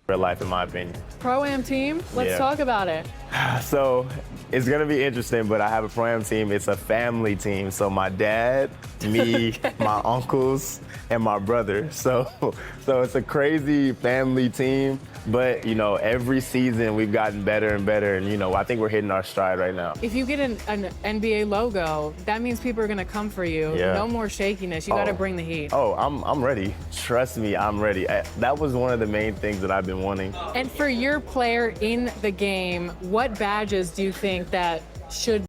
real life, in my opinion. Pro-Am team? Let's Yeah. talk about it. So it's gonna be interesting, but I have a Pro-Am team. It's a family team. So my dad, me, my uncles, and my brother. So it's a crazy family team. But every season we've gotten better and better, and I think we're hitting our stride right now. If you get an NBA logo, that means people are gonna come for you. Yeah. No more shakiness. You gotta bring the heat. Oh, I'm ready. Trust me, I'm ready. That was one of the main things that I've been wanting. And for your player in the game, what badges do you think that should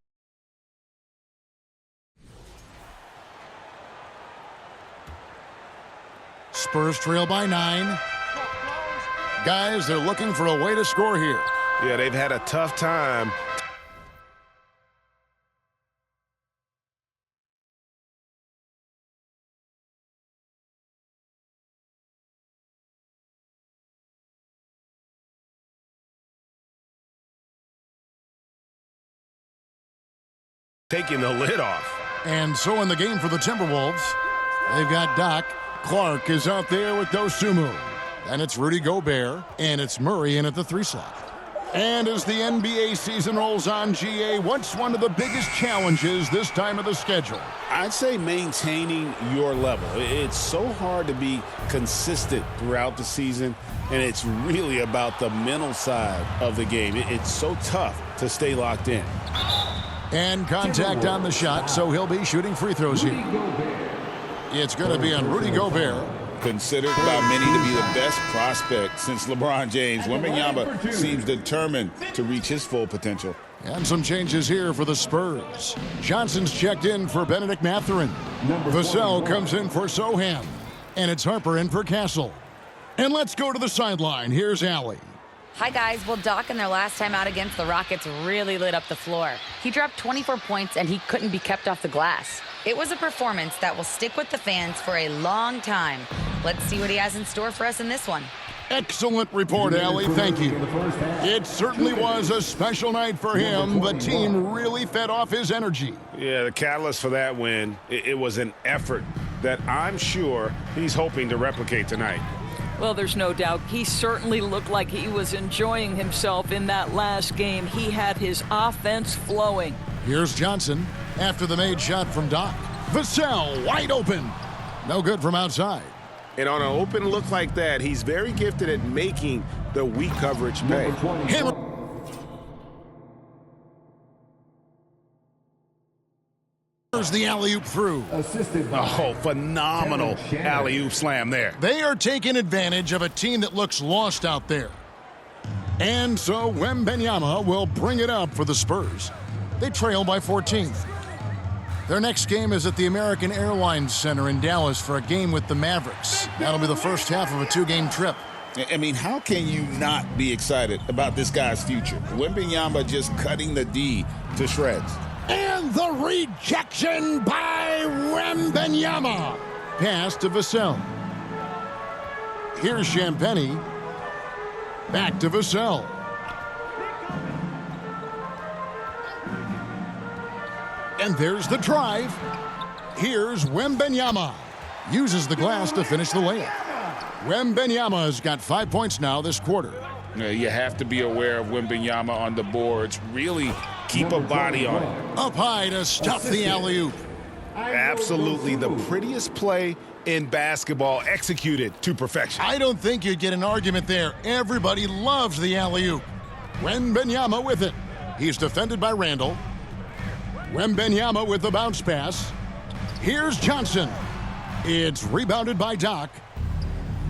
Spurs trail by 9. Guys, they're looking for a way to score here. Yeah, they've had a tough time. Taking the lid off. And so in the game for the Timberwolves, they've got Doc. Clark is out there with Dosunmu. And it's Rudy Gobert, and it's Murray in at the 3 slot. And as the NBA season rolls on, GA, what's one of the biggest challenges this time of the schedule? I'd say maintaining your level. It's so hard to be consistent throughout the season, and it's really about the mental side of the game. It's so tough to stay locked in. And contact on the shot, so he'll be shooting free throws here. It's going to be on Rudy Gobert. Considered by many to be the best prospect since LeBron James, Wembanyama seems determined to reach his full potential. And some changes here for the Spurs. Johnson's checked in for Benedict Mathurin. Vassell comes in for Sohan. And it's Harper in for Castle. And let's go to the sideline. Here's Allie. Hi, guys. Well, Doc, in their last time out against the Rockets, really lit up the floor. He dropped 24 points, and he couldn't be kept off the glass. It was a performance that will stick with the fans for a long time. Let's see what he has in store for us in this one. Excellent report, Allie. Thank you. It certainly was a special night for him. The team really fed off his energy. Yeah, the catalyst for that win, it was an effort that I'm sure he's hoping to replicate tonight. Well, there's no doubt. He certainly looked like he was enjoying himself in that last game. He had his offense flowing. Here's Johnson after the made shot from Doc. Vassell wide open. No good from outside. And on an open look like that, he's very gifted at making the weak coverage pay. Here's the alley-oop through. Oh, phenomenal alley-oop slam there. They are taking advantage of a team that looks lost out there. And so Wembanyama will bring it up for the Spurs. They trail by 14. Their next game is at the American Airlines Center in Dallas for a game with the Mavericks. That'll be the first half of a 2-game trip. I mean, how can you not be excited about this guy's future? Wembanyama just cutting the D to shreds. And the rejection by Wembanyama. Pass to Vassell. Here's Champagnie. Back to Vassell. And there's the drive. Here's Wembanyama. Uses the glass to finish the layup. Wembanyama's got 5 points now this quarter. You have to be aware of Wembanyama on the boards. Really keep a body on it. Up high to stop the alley-oop. Absolutely the prettiest play in basketball, executed to perfection. I don't think you'd get an argument there. Everybody loves the alley-oop. Wembanyama with it. He's defended by Randall. Wembanyama with the bounce pass. Here's Johnson. It's rebounded by Doc.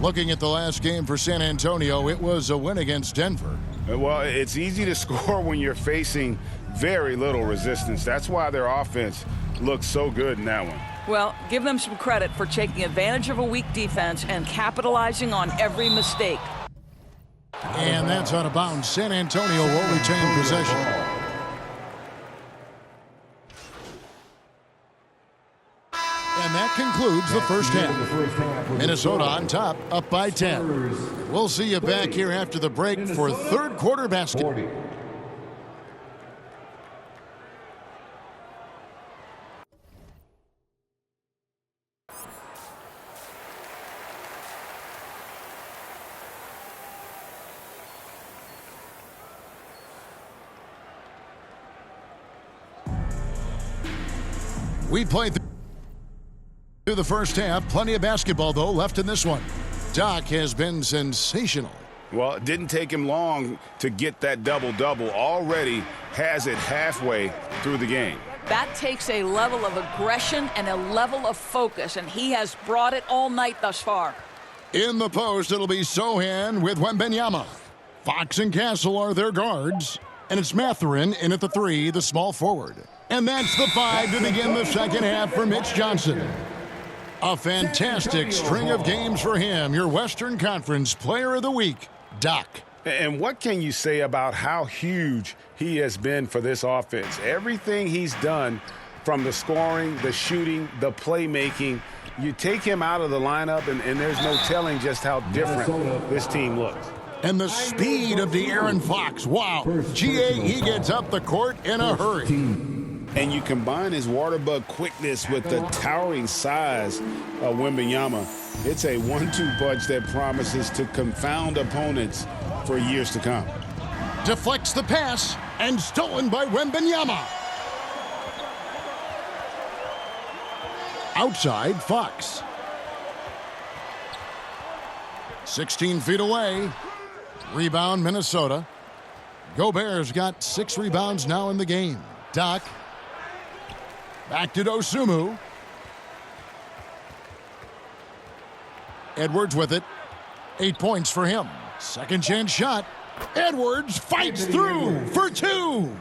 Looking at the last game for San Antonio, it was a win against Denver. Well, it's easy to score when you're facing very little resistance. That's why their offense looks so good in that one. Well, give them some credit for taking advantage of a weak defense and capitalizing on every mistake. And that's out of bounds. San Antonio will retain possession. And that concludes the first half. Minnesota on top, up by 10. We'll see you back here after the break for third quarter basketball. We played through the first half. Plenty of basketball, though, left in this one. Doc has been sensational. Well, it didn't take him long to get that double-double. Already has it halfway through the game. That takes a level of aggression and a level of focus, and he has brought it all night thus far. In the post, it'll be Sohan with Wembanyama. Fox and Castle are their guards. And it's Mathurin in at the 3, the small forward. And that's the 5 to begin the second half for Mitch Johnson. A fantastic string of games for him. Your Western Conference Player of the Week, Doc. And what can you say about how huge he has been for this offense? Everything he's done, from the scoring, the shooting, the playmaking, you take him out of the lineup, and there's no telling just how different this team looks. And the speed of De'Aaron Fox. Wow. GA, he gets up the court in a hurry. And you combine his water bug quickness with the towering size of Wembanyama. It's a 1-2 punch that promises to confound opponents for years to come. Deflects the pass and stolen by Wembanyama. Outside, Fox. 16 feet away. Rebound, Minnesota. Gobert's got 6 rebounds now in the game. Doc. Back to Dosunmu. Edwards with it. 8 points for him. Second chance shot. Edwards fights through for 2.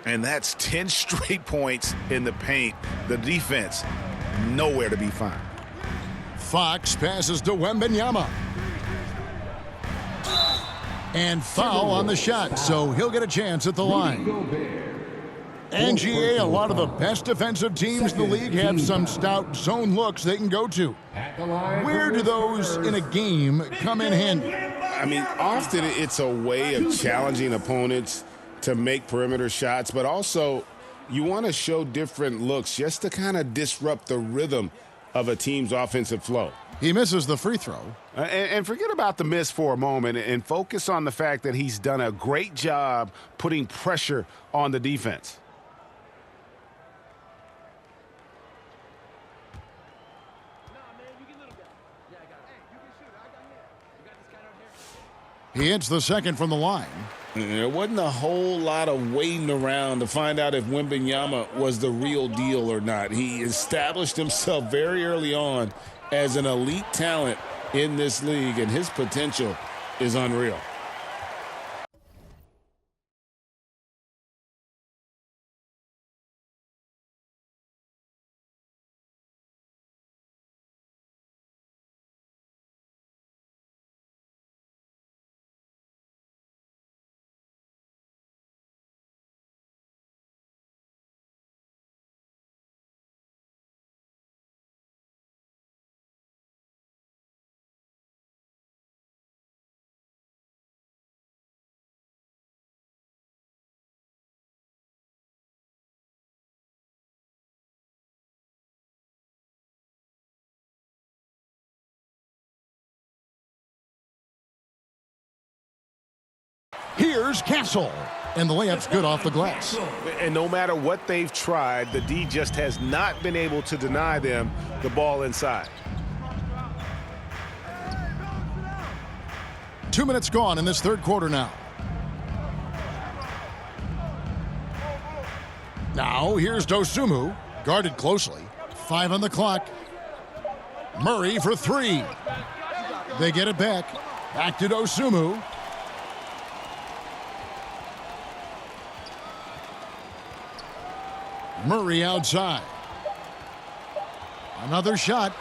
And that's 10 straight points in the paint. The defense, nowhere to be found. Fox passes to Wembanyama. And foul on the shot, so he'll get a chance at the line. NGA, a lot of the best defensive teams in the league have some stout zone looks they can go to. Where do those in a game come in handy? I mean, often it's a way of challenging opponents to make perimeter shots, but also you want to show different looks just to kind of disrupt the rhythm of a team's offensive flow. He misses the free throw. And forget about the miss for a moment and focus on the fact that he's done a great job putting pressure on the defense. He hits the second from the line. There wasn't a whole lot of waiting around to find out if Wembanyama was the real deal or not. He established himself very early on as an elite talent in this league, and his potential is unreal. Here's Castle. And the layup's good off the glass. And no matter what they've tried, the D just has not been able to deny them the ball inside. 2 minutes gone in this third quarter now. Now here's Dosunmu, guarded closely. 5 on the clock. Murray for 3. They get it back. Back to Dosunmu. Murray outside. Another shot.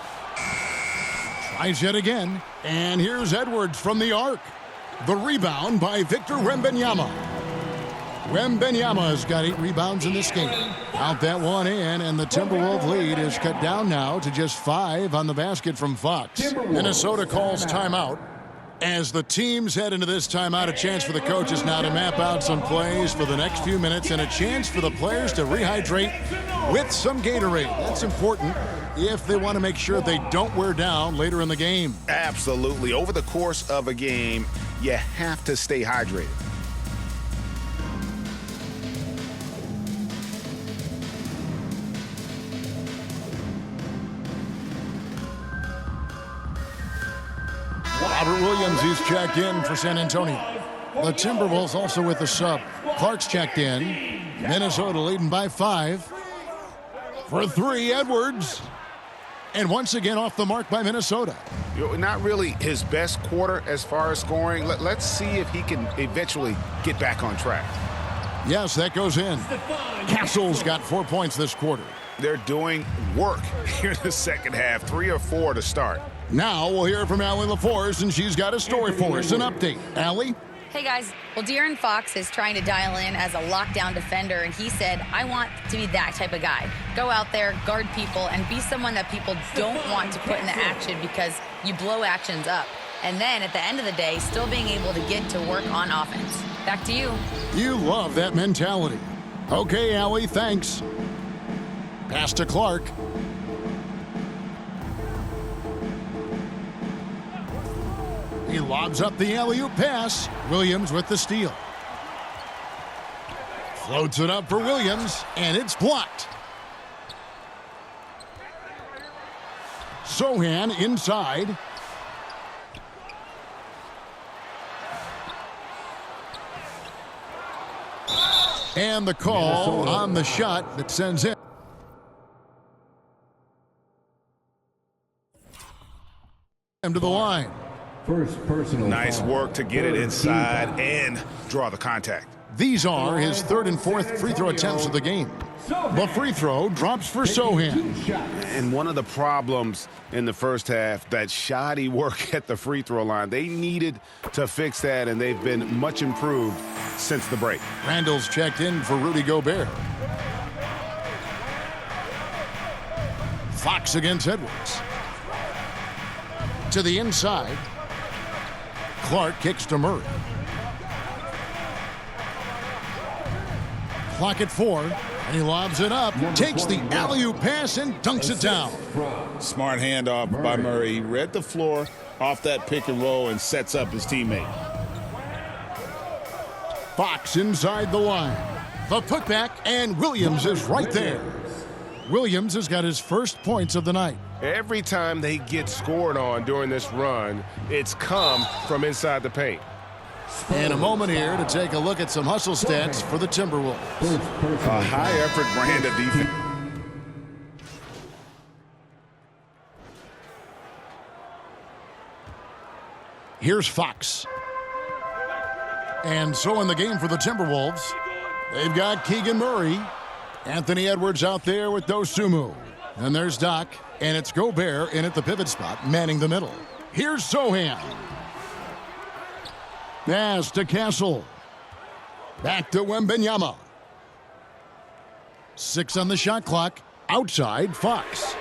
Tries yet again. And here's Edwards from the arc. The rebound by Victor Wembanyama. Wembanyama's got 8 rebounds in this game. Count that one in, and the Timberwolves lead is cut down now to just 5 on the basket from Fox. Minnesota calls timeout. As the teams head into this timeout, a chance for the coaches now to map out some plays for the next few minutes and a chance for the players to rehydrate with some Gatorade. That's important if they want to make sure they don't wear down later in the game. Absolutely. Over the course of a game, you have to stay hydrated. Robert Williams, he's checked in for San Antonio. The Timberwolves also with the sub. Clark's checked in. Minnesota leading by 5. For 3, Edwards. And once again off the mark by Minnesota. Not really his best quarter as far as scoring. Let's see if he can eventually get back on track. Yes, that goes in. Castle's got 4 points this quarter. They're doing work here in the second half. 3 or 4 to start. Now we'll hear from Allie LaForce, and she's got a story for us. An update. Allie? Hey guys, well, De'Aaron Fox is trying to dial in as a lockdown defender, and he said, I want to be that type of guy. Go out there, guard people, and be someone that people don't want to put into action because you blow actions up. And then at the end of the day, still being able to get to work on offense. Back to you. You love that mentality. Okay, Allie, thanks. Pass to Clark. He lobs up the alley-oop pass. Williams with the steal. Floats it up for Williams, and it's blocked. Sohan inside. And the call on the shot that sends him to the line. First personal Nice foul. work to get it inside and draw the contact. These are his 3rd and 4th free throw attempts of the game. The free throw drops for Sohan. And one of the problems in the first half, that shoddy work at the free throw line. They needed to fix that, and they've been much improved since the break. Randall's checked in for Rudy Gobert. Fox against Edwards. To the inside. Clark kicks to Murray. Clock at 4, and he lobs it up, takes the alley-oop pass and dunks it down. Smart handoff by Murray. He read the floor off that pick and roll and sets up his teammate. Fox inside the line. The putback, and Williams is right there. Williams has got his first points of the night. Every time they get scored on during this run, it's come from inside the paint. And a moment here to take a look at some hustle stats for the Timberwolves. A high-effort brand of defense. Here's Fox. And so in the game for the Timberwolves, they've got Keegan Murray. Anthony Edwards out there with Dosunmu. And there's Doc, and it's Gobert in at the pivot spot, manning the middle. Here's Sohan. Pass to Castle. Back to Wembanyama. 6 on the shot clock. Outside, Fox.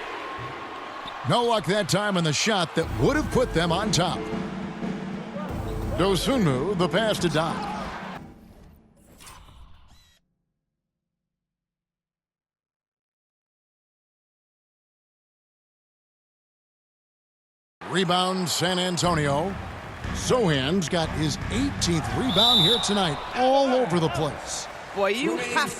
No luck that time on the shot that would have put them on top. Dosunmu, the pass to Doc. Rebound, San Antonio. Sohan's got his 18th rebound here tonight, all over the place. Boy, you have to